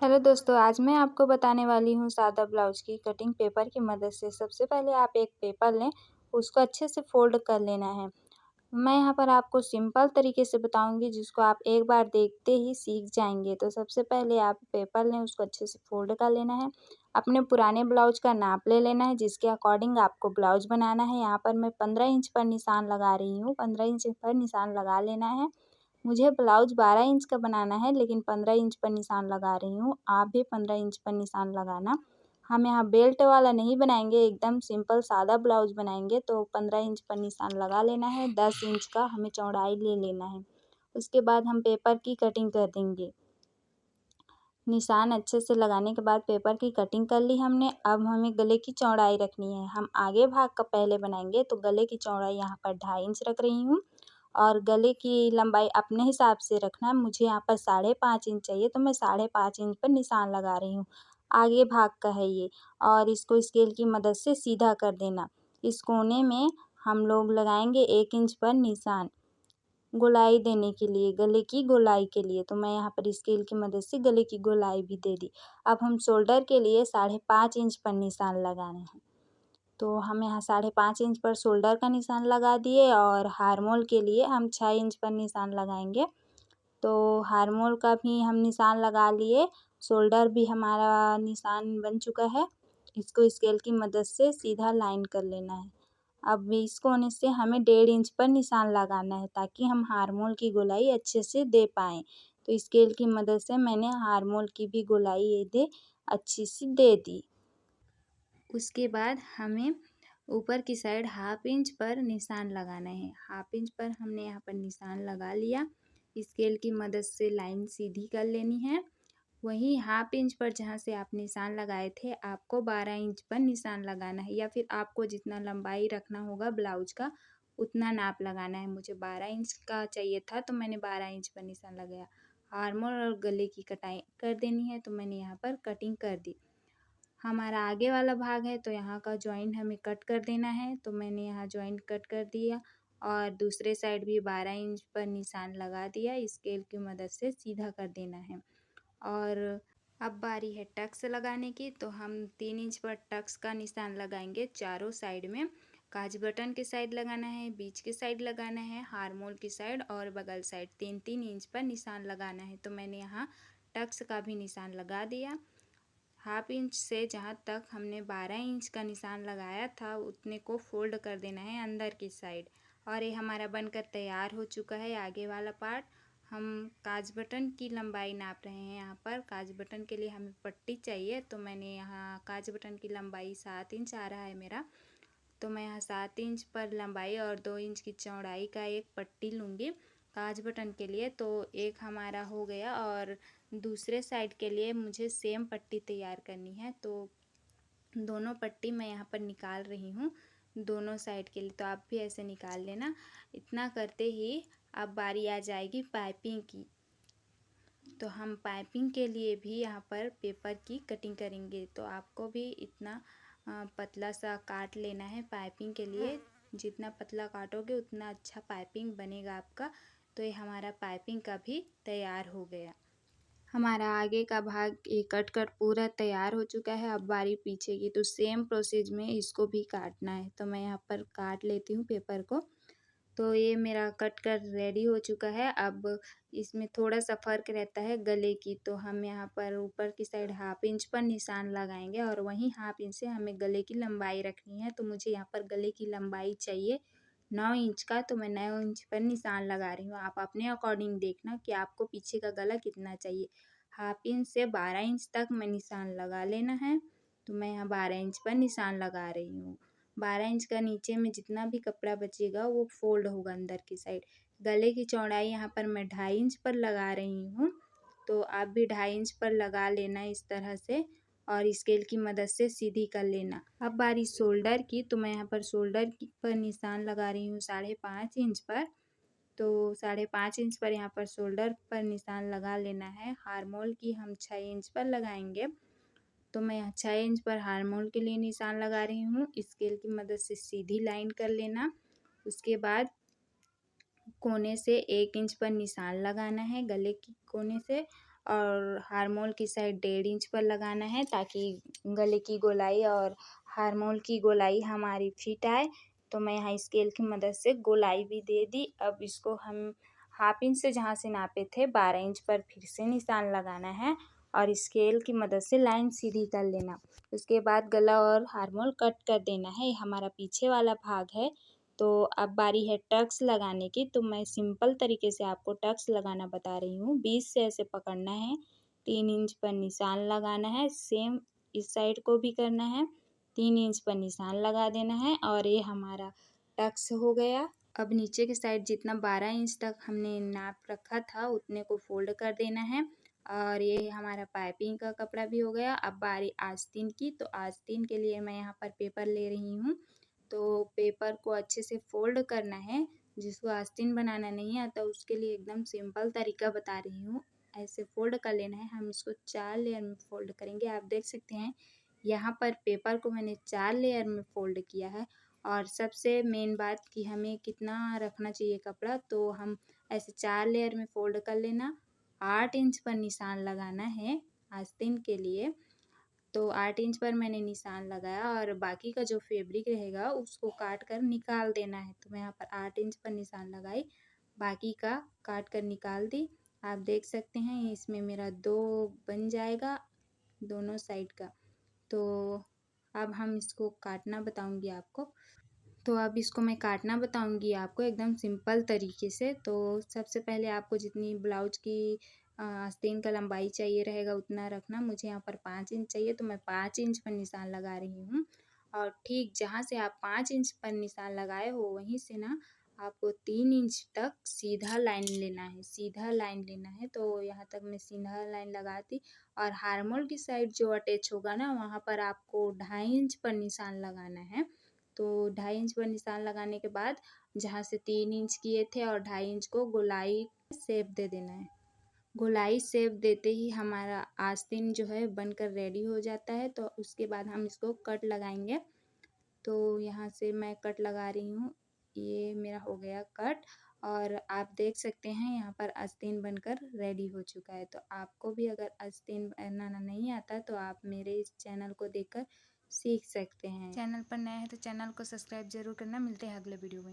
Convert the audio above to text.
Hello दोस्तों, आज मैं आपको बताने वाली हूँ सादा ब्लाउज की कटिंग पेपर की मदद से। सबसे पहले आप एक पेपर लें, उसको अच्छे से फ़ोल्ड कर लेना है। मैं यहाँ पर आपको सिंपल तरीके से बताऊँगी जिसको आप एक बार देखते ही सीख जाएँगे। तो सबसे पहले आप पेपर लें, उसको अच्छे से फ़ोल्ड कर लेना है। अपने पुराने ब्लाउज का नाप ले लेना है जिसके अकॉर्डिंग आपको ब्लाउज बनाना है। यहाँ पर मैं 15 इंच पर निशान लगा रही हूँ, 15 इंच पर निशान लगा लेना है। मुझे ब्लाउज 12 इंच का बनाना है लेकिन 15 इंच पर निशान लगा रही हूँ। आप भी 15 इंच पर निशान लगाना। हम यहाँ बेल्ट वाला नहीं बनाएंगे, एकदम सिंपल सादा ब्लाउज बनाएंगे तो 15 इंच पर निशान लगा लेना है। 10 इंच का हमें चौड़ाई ले लेना है। उसके बाद हम पेपर की कटिंग कर देंगे। निशान अच्छे से लगाने के बाद पेपर की कटिंग कर ली हमने। अब हमें गले की चौड़ाई रखनी है। हम आगे भाग का पहले बनाएंगे तो गले की चौड़ाई यहाँ पर 2.5 इंच रख रही हूँ और गले की लंबाई अपने हिसाब से रखना है। मुझे यहाँ पर 5.5 इंच चाहिए तो मैं 5.5 इंच पर निशान लगा रही हूँ। आगे भाग का है ये और इसको स्केल की मदद से सीधा कर देना। इस कोने में हम लोग लगाएंगे 1 इंच पर निशान गोलाई देने के लिए, गले की गोलाई के लिए। तो मैं यहाँ पर स्केल की मदद से गले की गोलाई भी दे दी। अब हम शोल्डर के लिए 5.5 इंच पर निशान लगाने हैं। तो हम यहाँ 5.5 इंच पर शोल्डर का निशान लगा दिए और हार्मोल के लिए हम 6 इंच पर निशान लगाएंगे। तो हार्मोल का भी हम निशान लगा लिए। शोल्डर भी हमारा निशान बन चुका है। इसको स्केल की मदद से सीधा लाइन कर लेना है। अब इस कोने से हमें 1.5 इंच पर निशान लगाना है ताकि हम हार्मोल की गोलाई अच्छे से दे पाएँ। तो स्केल की मदद से मैंने हार्मोल की भी गोलाई अच्छी सी दे दी। उसके बाद हमें ऊपर की साइड 1/2 इंच पर निशान लगाना है। 1/2 इंच पर हमने यहाँ पर निशान लगा लिया। स्केल की मदद से लाइन सीधी कर लेनी है। वहीं 1/2 इंच पर जहाँ से आप निशान लगाए थे आपको 12 इंच पर निशान लगाना है या फिर आपको जितना लंबाई रखना होगा ब्लाउज का उतना नाप लगाना है। मुझे 12 इंच का चाहिए था तो मैंने 12 इंच पर निशान लगाया। आर्मोल और गले की कटाई कर देनी है तो मैंने यहाँ पर कटिंग कर दी। हमारा आगे वाला भाग है तो यहाँ का जॉइंट हमें कट कर देना है। तो मैंने यहाँ जॉइंट कट कर दिया और दूसरे साइड भी 12 इंच पर निशान लगा दिया। स्केल की मदद से सीधा कर देना है। और अब बारी है टक्स लगाने की। तो हम 3 इंच पर टक्स का निशान लगाएंगे चारों साइड में। काज बटन के साइड लगाना है, बीच के साइड लगाना है, हार्मोल की साइड और बगल साइड 3-3 इंच पर निशान लगाना है। तो मैंने यहाँ टक्स का भी निशान लगा दिया। 1/2 इंच से जहाँ तक हमने 12 इंच का निशान लगाया था उतने को फोल्ड कर देना है अंदर की साइड। और ये हमारा बनकर तैयार हो चुका है आगे वाला पार्ट। हम काज बटन की लंबाई नाप रहे हैं। यहाँ पर काज बटन के लिए हमें पट्टी चाहिए तो मैंने यहाँ काज बटन की लंबाई 7 इंच आ रहा है मेरा। तो मैं यहाँ 7 इंच पर लंबाई और 2 इंच की चौड़ाई का एक पट्टी लूँगी काज बटन के लिए। तो एक हमारा हो गया और दूसरे साइड के लिए मुझे सेम पट्टी तैयार करनी है। तो दोनों पट्टी मैं यहाँ पर निकाल रही हूँ दोनों साइड के लिए। तो आप भी ऐसे निकाल लेना। इतना करते ही अब बारी आ जाएगी पाइपिंग की। तो हम पाइपिंग के लिए भी यहाँ पर पेपर की कटिंग करेंगे। तो आपको भी इतना पतला सा काट लेना है पाइपिंग के लिए। जितना पतला काटोगे उतना अच्छा पाइपिंग बनेगा आपका। तो ये हमारा पाइपिंग का भी तैयार हो गया। हमारा आगे का भाग ये कट कर पूरा तैयार हो चुका है। अब बारी पीछे की। तो सेम प्रोसेस में इसको भी काटना है। तो मैं यहाँ पर काट लेती हूँ पेपर को। तो ये मेरा कट कर रेडी हो चुका है। अब इसमें थोड़ा सा फ़र्क रहता है गले की। तो हम यहाँ पर ऊपर की साइड 1/2 इंच पर निशान लगाएंगे और वहीं 1/2 इंच से हमें गले की लंबाई रखनी है। तो मुझे यहाँ पर गले की लंबाई चाहिए 9 इंच का। तो मैं 9 इंच पर निशान लगा रही हूँ। आप अपने अकॉर्डिंग देखना कि आपको पीछे का गला कितना चाहिए। 1/2 इंच से 12 इंच तक मैं निशान लगा लेना है। तो मैं यहाँ 12 इंच पर निशान लगा रही हूँ। 12 इंच का नीचे में जितना भी कपड़ा बचेगा वो फोल्ड होगा अंदर की साइड। गले की चौड़ाई यहाँ पर मैं 2.5 इंच पर लगा रही हूँ। तो आप भी 2.5 इंच पर लगा लेना इस तरह से और स्केल की मदद से सीधी कर लेना। अब बारी शोल्डर की। तो मैं यहाँ पर शोल्डर पर निशान लगा रही हूँ 5.5 इंच पर। तो 5.5 इंच पर यहाँ पर शोल्डर पर निशान लगा लेना है। हार्मोल की हम 6 इंच पर लगाएंगे। तो मैं यहाँ 6 इंच पर हार्मोल के लिए निशान लगा रही हूँ। स्केल की मदद से सीधी लाइन कर लेना। उसके बाद कोने से 1 इंच पर निशान लगाना है गले की कोने से और हार्मोल की साइड 1.5 इंच पर लगाना है ताकि गले की गोलाई और हार्मोल की गोलाई हमारी फिट आए। तो मैं यहाँ स्केल की मदद से गोलाई भी दे दी। अब इसको हम 1/2 इंच से जहाँ से नापे थे 12 इंच पर फिर से निशान लगाना है और स्केल की मदद से लाइन सीधी कर लेना। उसके बाद गला और हार्मोल कट कर देना है। हमारा पीछे वाला भाग है। तो अब बारी है टक्स लगाने की। तो मैं सिंपल तरीके से आपको टक्स लगाना बता रही हूँ। 20 से ऐसे पकड़ना है, 3 इंच पर निशान लगाना है, सेम इस साइड को भी करना है, 3 इंच पर निशान लगा देना है और ये हमारा टक्स हो गया। अब नीचे के साइड जितना 12 इंच तक हमने नाप रखा था उतने को फोल्ड कर देना है और ये हमारा पाइपिंग का कपड़ा भी हो गया। अब बारी आस्तीन की। तो आस्तीन के लिए मैं यहाँ पर पेपर ले रही हूँ। तो पेपर को अच्छे से फोल्ड करना है। जिसको आस्तीन बनाना नहीं आता उसके लिए एकदम सिंपल तरीका बता रही हूँ। ऐसे फोल्ड कर लेना है। हम इसको 4 लेयर में फोल्ड करेंगे। आप देख सकते हैं यहाँ पर पेपर को मैंने 4 लेयर में फोल्ड किया है। और सबसे मेन बात कि हमें कितना रखना चाहिए कपड़ा, तो हम ऐसे 4 लेयर में फोल्ड कर लेना। 8 इंच पर निशान लगाना है आस्तीन के लिए। तो 8 इंच पर मैंने निशान लगाया और बाकी का जो फैब्रिक रहेगा उसको काट कर निकाल देना है। तो मैं यहाँ पर 8 इंच पर निशान लगाई, बाकी का काट कर निकाल दी। आप देख सकते हैं इसमें मेरा 2 बन जाएगा दोनों साइड का। तो अब हम इसको काटना बताऊंगी आपको। तो अब इसको मैं काटना बताऊंगी आपको एकदम सिंपल तरीके से। तो सबसे पहले आपको जितनी ब्लाउज की आस्तीन का लंबाई चाहिए रहेगा उतना रखना। मुझे यहाँ पर 5 इंच चाहिए तो मैं 5 इंच पर निशान लगा रही हूँ। और ठीक जहाँ से आप 5 इंच पर निशान लगाए हो वहीं से ना आपको 3 इंच तक सीधा लाइन लेना है, सीधा लाइन लेना है। तो यहाँ तक मैं सीधा लाइन लगाती और हार्मोल की साइड जो अटैच होगा ना वहाँ पर आपको 2.5 इंच पर निशान लगाना है। तो 2.5 इंच पर निशान लगाने के बाद जहाँ से 3 इंच किए थे और 2.5 इंच को गोलाई शेप दे देना है। गोलाई शेप देते ही हमारा आस्तीन जो है बनकर रेडी हो जाता है। तो उसके बाद हम इसको कट लगाएंगे। तो यहाँ से मैं कट लगा रही हूँ। ये मेरा हो गया कट और आप देख सकते हैं यहाँ पर आस्तीन बनकर रेडी हो चुका है। तो आपको भी अगर आस्तीन बनाना नहीं आता तो आप मेरे इस चैनल को देखकर सीख सकते हैं। चैनल पर नए हैं तो चैनल को सब्सक्राइब जरूर करना। मिलते हैं अगले वीडियो में।